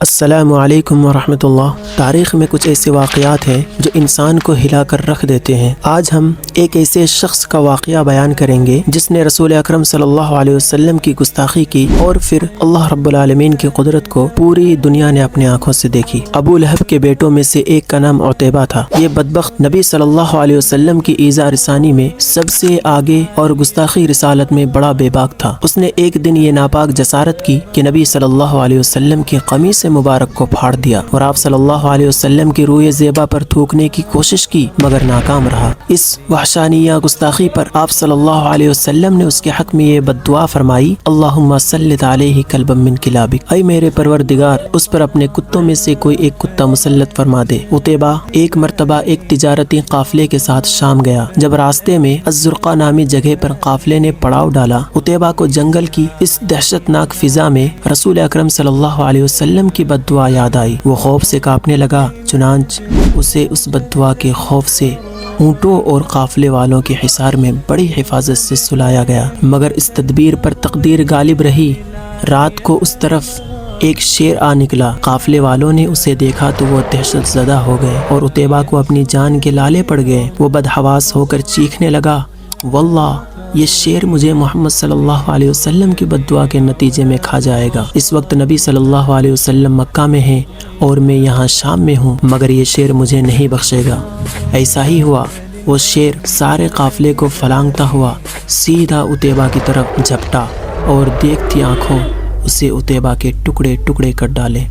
السلام علیکم ورحمۃ اللہ۔ تاریخ میں کچھ ایسے واقعات ہیں جو انسان کو ہلا کر رکھ دیتے ہیں۔ آج ہم ایک ایسے شخص کا واقعہ بیان کریں گے جس نے رسول اکرم صلی اللہ علیہ وسلم کی گستاخی کی اور پھر اللہ رب العالمین کی قدرت کو پوری دنیا نے اپنی آنکھوں سے دیکھی۔ ابو لہب کے بیٹوں میں سے ایک کا نام عتیبہ تھا۔ یہ بدبخت نبی صلی اللہ علیہ وسلم کی ایذا رسانی میں سب سے آگے اور گستاخی رسالت میں بڑا بے باک تھا۔ اس نے ایک دن یہ ناپاک جسارت کی کہ نبی صلی اللہ علیہ وسلم کی قمیص مبارک کو پھاڑ دیا اور آپ صلی اللہ علیہ وسلم کی روئے زیبا پر تھوکنے کی کوشش کی مگر ناکام رہا۔ اس وحشانیہ گستاخی پر آپ صلی اللہ علیہ وسلم نے اس کے حق میں یہ بد دعا فرمائی، اللہم سلط علیہ کلبا من کلابک، اے میرے پروردگار اس پر اپنے کتوں میں سے کوئی ایک کتا مسلط فرما دے۔ عتیبہ ایک مرتبہ ایک تجارتی قافلے کے ساتھ شام گیا۔ جب راستے میں الزرقاء نامی جگہ پر قافلے نے پڑاؤ ڈالا، عتیبہ کو جنگل کی اس دہشت ناک فضا میں رسول اکرم صلی اللہ علیہ وسلم کی بد دعا یاد آئی۔ وہ خوف سے کانپنے لگا، چنانچہ اسے اس بد دعا کے خوف سے اونٹوں اور قافلے والوں کے حصار میں بڑی حفاظت سے سلایا گیا، مگر اس تدبیر پر تقدیر غالب رہی۔ رات کو اس طرف ایک شیر آ نکلا۔ قافلے والوں نے اسے دیکھا تو وہ دہشت زدہ ہو گئے اور عتیبہ کو اپنی جان کے لالے پڑ گئے۔ وہ بدحواس ہو کر چیخنے لگا، واللہ یہ شیر مجھے محمد صلی اللہ علیہ وسلم کی بد دعا کے نتیجے میں کھا جائے گا۔ اس وقت نبی صلی اللہ علیہ وسلم مکہ میں ہیں اور میں یہاں شام میں ہوں، مگر یہ شیر مجھے نہیں بخشے گا۔ ایسا ہی ہوا۔ وہ شیر سارے قافلے کو پھلانگتا ہوا سیدھا عتیبہ کی طرف جھپٹا اور دیکھتی آنکھوں اسے عتیبہ کے ٹکڑے ٹکڑے کر ڈالے۔